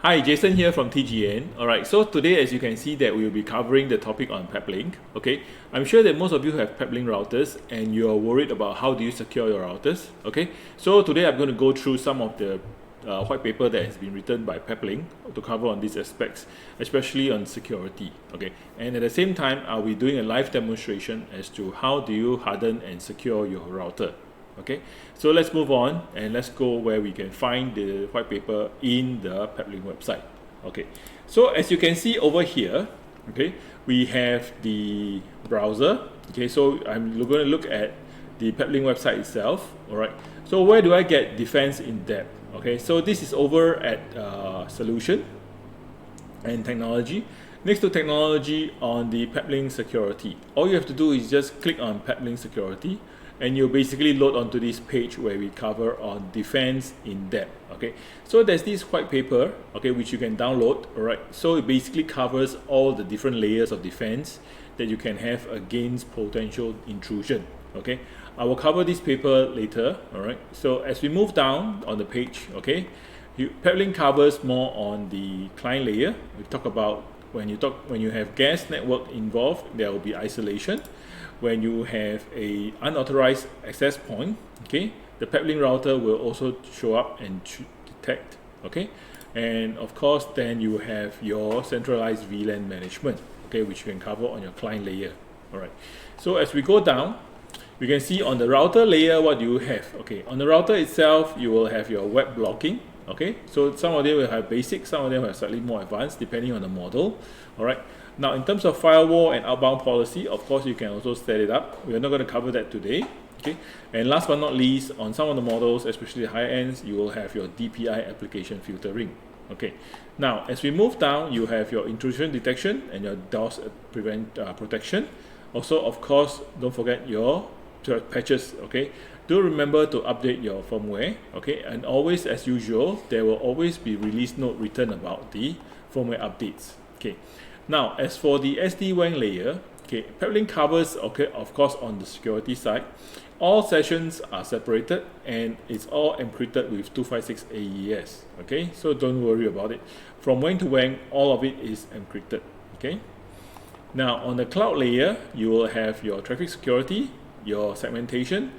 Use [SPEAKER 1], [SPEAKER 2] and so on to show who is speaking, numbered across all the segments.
[SPEAKER 1] Hi, Jason here from TGN. Alright, so today as you can see that we will be covering the topic on Peplink. Okay, I'm sure that most of you have Peplink routers and you are worried about how do you secure your routers. Okay, so today I'm going to go through some of the white paper that has been written by Peplink to cover on these aspects, especially on security. Okay, and at the same time I'll be doing a live demonstration as to how do you harden and secure your router. Okay, so let's move on and let's go where we can find the white paper in the Peplink website. Okay, so as you can see over here, okay, we have the browser. Okay, so I'm going to look at the Peplink website itself. All right, so where do I get defense in depth? Okay, so this is over at solution and technology. Next to technology on the Peplink security, all you have to do is just click on Peplink security and you basically load onto this page where we cover on defense in depth. Okay, so there's this white paper, okay, which you can download. All right, so it basically covers all the different layers of defense that you can have against potential intrusion. Okay, I will cover this paper later. All right, so as we move down on the page, okay, Peplink covers more on the client layer. We talk about when you have gas network involved, there will be isolation. When you have a unauthorized access point, okay, the Peplink router will also show up and detect. Okay, and of course then you have your centralized VLAN management, okay, which you can cover on your client layer. All right, so as we go down, we can see on the router layer what do you have. Okay, on the router itself you will have your web blocking. Okay, so some of them will have basic, some of them have slightly more advanced depending on the model. All right, now in terms of firewall and outbound policy, of course you can also set it up. We are not going to cover that today. Okay, and last but not least, on some of the models, especially the high ends, you will have your DPI application filtering. Okay, now as we move down, you have your intrusion detection and your DOS protection. Also, of course, don't forget your patches. Okay, do remember to update your firmware. Okay, and always, as usual, there will always be release note written about the firmware updates. Okay, now as for the SD-WAN layer, okay, Peplink covers, okay, of course, on the security side, all sessions are separated and it's all encrypted with 256 AES. Okay, so don't worry about it. From WAN to WAN, all of it is encrypted. Okay, now on the cloud layer, you will have your traffic security, your segmentation,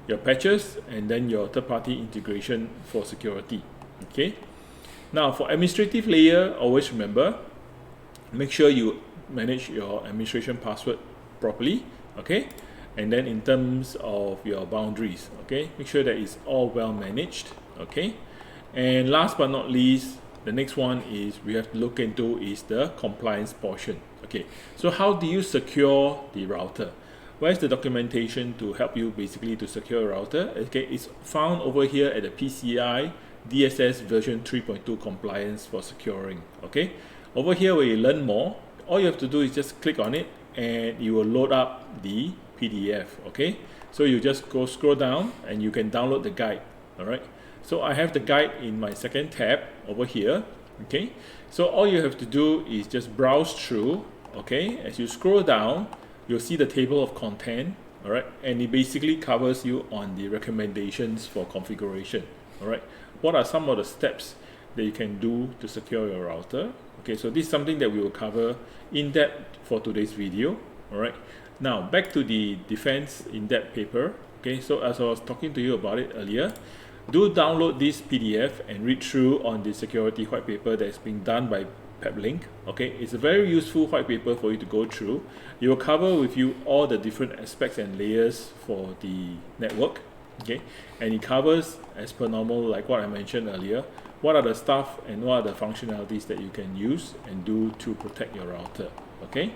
[SPEAKER 1] your patches, and then your third-party integration for security. Okay, now for administrative layer, always remember, make sure you manage your administration password properly. Okay, and then in terms of your boundaries, okay, make sure that it's all well managed. Okay, and last but not least, the next one is we have to look into is the compliance portion. Okay, so how do you secure the router? Where's the documentation to help you basically to secure a router? Okay, it's found over here at the PCI DSS version 3.2 compliance for securing. Okay, over here where you learn more, all you have to do is just click on it and you will load up the PDF. Okay, so you just go scroll down and you can download the guide. All right, so I have the guide in my second tab over here. Okay, so all you have to do is just browse through. Okay, as you scroll down, you'll see the table of content. All right, and it basically covers you on the recommendations for configuration. All right, what are some of the steps that you can do to secure your router? Okay, so this is something that we will cover in depth for today's video. All right, now back to the defense in depth paper. Okay, so as I was talking to you about it earlier, do download this PDF and read through on the security white paper that's being done by Peplink. Okay, it's a very useful white paper for you to go through. It will cover with you all the different aspects and layers for the network. Okay, and it covers as per normal, like what I mentioned earlier, what are the stuff and what are the functionalities that you can use and do to protect your router. Okay,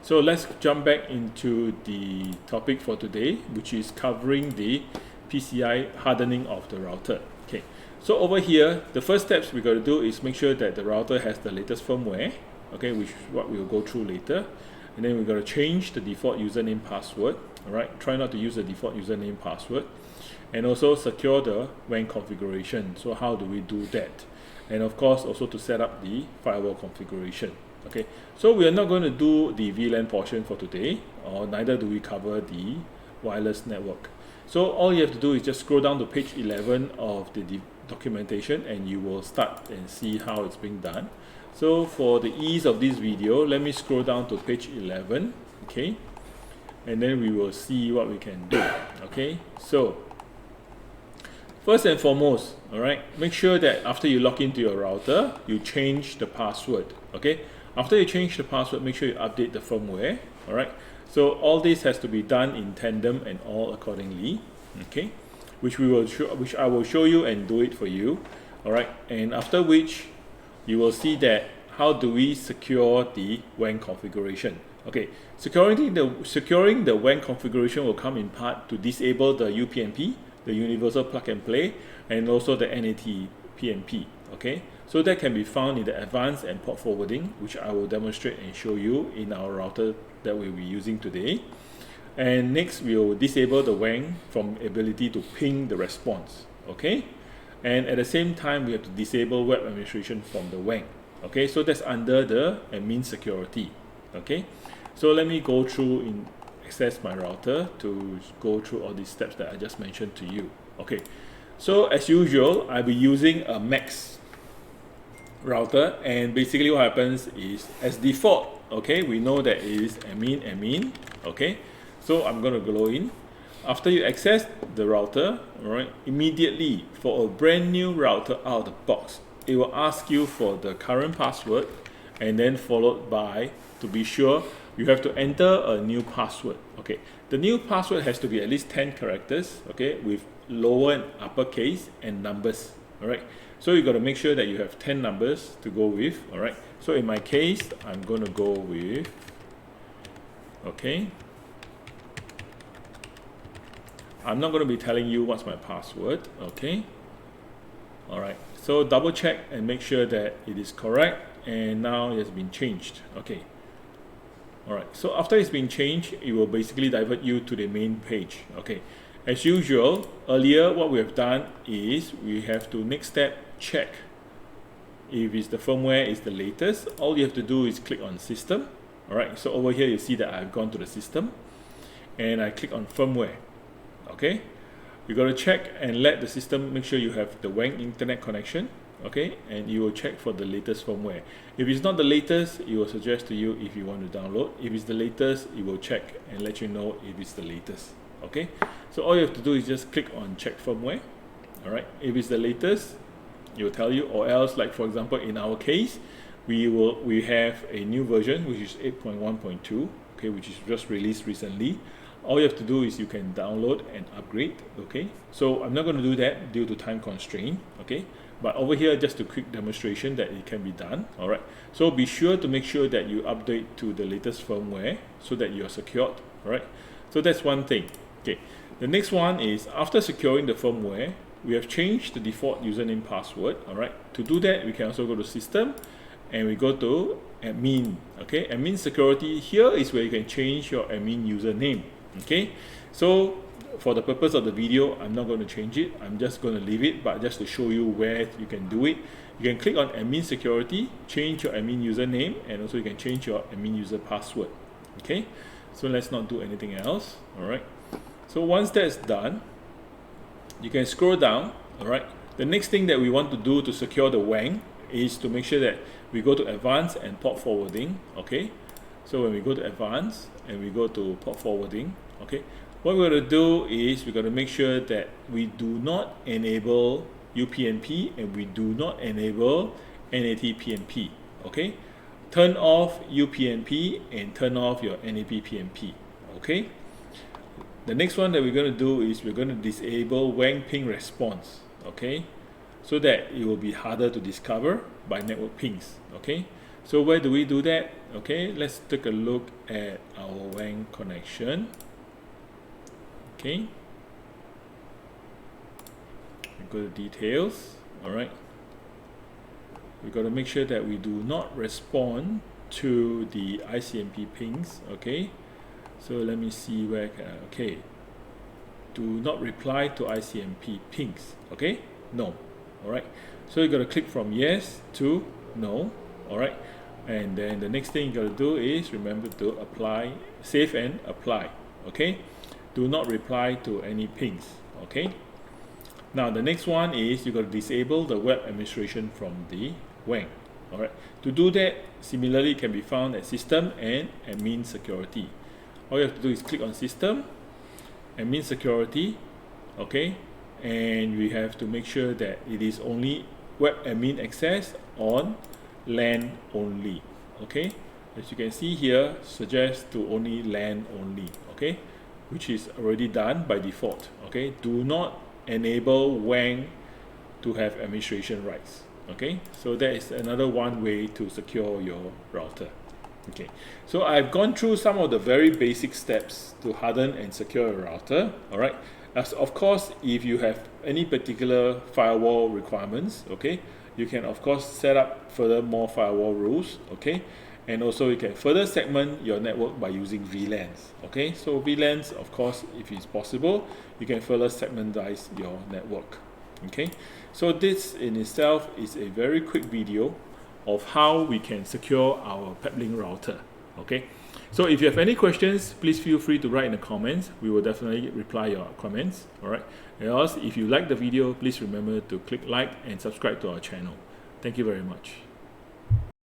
[SPEAKER 1] so let's jump back into the topic for today, which is covering the PCI hardening of the router. Okay, so over here, the first steps we got to do is make sure that the router has the latest firmware. Okay, which is what we will go through later. And then we got to change the default username password. All right, try not to use the default username password. And also secure the WAN configuration. So how do we do that? And of course also to set up the firewall configuration. Okay, so we are not going to do the VLAN portion for today, or neither do we cover the wireless network. So all you have to do is just scroll down to page 11 of the documentation and you will start and see how it's being done. So for the ease of this video, let me scroll down to page 11, okay, and then we will see what we can do. Okay, so first and foremost, all right, make sure that after you log into your router, you change the password. Okay, after you change the password, make sure you update the firmware. All right, so all this has to be done in tandem and all accordingly. Okay, which I will show you and do it for you. All right, and after which you will see that how do we secure the WAN configuration. Okay, securing the WAN configuration will come in part to disable the UPnP, the universal plug and play, and also the NAT PnP. Okay, so that can be found in the advanced and port forwarding, which I will demonstrate and show you in our router that we'll be using today. And next we will disable the WAN from ability to ping the response. Okay, and at the same time we have to disable web administration from the WAN. Okay, so that's under the admin security. Okay, so let me go through in access my router to go through all these steps that I just mentioned to you. Okay, so as usual, I'll be using a MAX router, and basically what happens is, as default, okay, we know that it is admin. Okay, so I'm going to go in. After you access the router, all right, immediately for a brand new router out of the box, it will ask you for the current password, and then followed by, to be sure, you have to enter a new password. Okay, the new password has to be at least 10 characters, okay, with lower and uppercase and numbers. All right, so you got to make sure that you have 10 numbers to go with. All right, so in my case, I'm going to go with, okay, I'm not going to be telling you what's my password. Okay, all right, so double check and make sure that it is correct, and now it has been changed. Okay, all right, so after it's been changed, it will basically divert you to the main page. Okay, as usual, earlier what we have done is we have to next step check if it's the firmware is the latest. All you have to do is click on system. All right, so over here you see that I've gone to the system and I click on firmware. Okay, you got to check and let the system make sure you have the WAN internet connection. Okay, and you will check for the latest firmware. If it's not the latest, it will suggest to you if you want to download. If it's the latest, it will check and let you know if it's the latest. Okay, so all you have to do is just click on check firmware. All right, if it's the latest, it will tell you, or else, like for example in our case, we have a new version which is 8.1.2, okay, which is just released recently. All you have to do is you can download and upgrade. Okay, so I'm not going to do that due to time constraint. Okay, but over here just a quick demonstration that it can be done. All right, so be sure to make sure that you update to the latest firmware so that you're secured. All right, so that's one thing. Okay, the next one is, after securing the firmware, we have changed the default username password. All right, to do that we can also go to system and we go to admin. Okay, admin security. Here is where you can change your admin username. Okay, so for the purpose of the video, I'm not going to change it. I'm just going to leave it, but just to show you where you can do it. You can click on admin security, change your admin username, and also you can change your admin user password. Okay, so let's not do anything else. All right, so once that's done, you can scroll down. All right, the next thing that we want to do to secure the WAN is to make sure that we go to advanced and port forwarding. Okay, so when we go to advanced and we go to port forwarding, okay, what we're going to do is we're going to make sure that we do not enable UPnP and we do not enable NAT PnP. Okay, turn off UPnP and turn off your NAT PnP. Okay, the next one that we're going to do is we're going to disable WAN ping response. Okay, so that it will be harder to discover by network pings. Okay, so where do we do that? Okay, let's take a look at our WAN connection. Okay, we go to details. All right, we got to make sure that we do not respond to the ICMP pings. Okay, so let me see where okay, do not reply to ICMP pings. Okay, no. All right, so you got to click from yes to no. All right, and then the next thing you got to do is remember to apply, save and apply. Okay, do not reply to any pings. Okay, Now the next one is you got to disable the web administration from the WAN. Alright. To do that, similarly it can be found at System and Admin Security. All you have to do is click on System, Admin Security, okay, and we have to make sure that it is only web admin access on LAN only. Okay, as you can see here, suggest to only LAN only. Okay, which is already done by default. Okay, do not enable WAN to have administration rights. Okay, so that is another one way to secure your router. Okay, so I've gone through some of the very basic steps to harden and secure a router. All right, as of course, if you have any particular firewall requirements, okay, you can of course set up further more firewall rules. Okay, and also you can further segment your network by using VLANs. Okay, so VLANs, of course, if it's possible, you can further segmentize your network. Okay, so this in itself is a very quick video of how we can secure our Peplink router. Okay, so if you have any questions, please feel free to write in the comments. We will definitely reply your comments. All right, and also if you like the video, please remember to click like and subscribe to our channel. Thank you very much.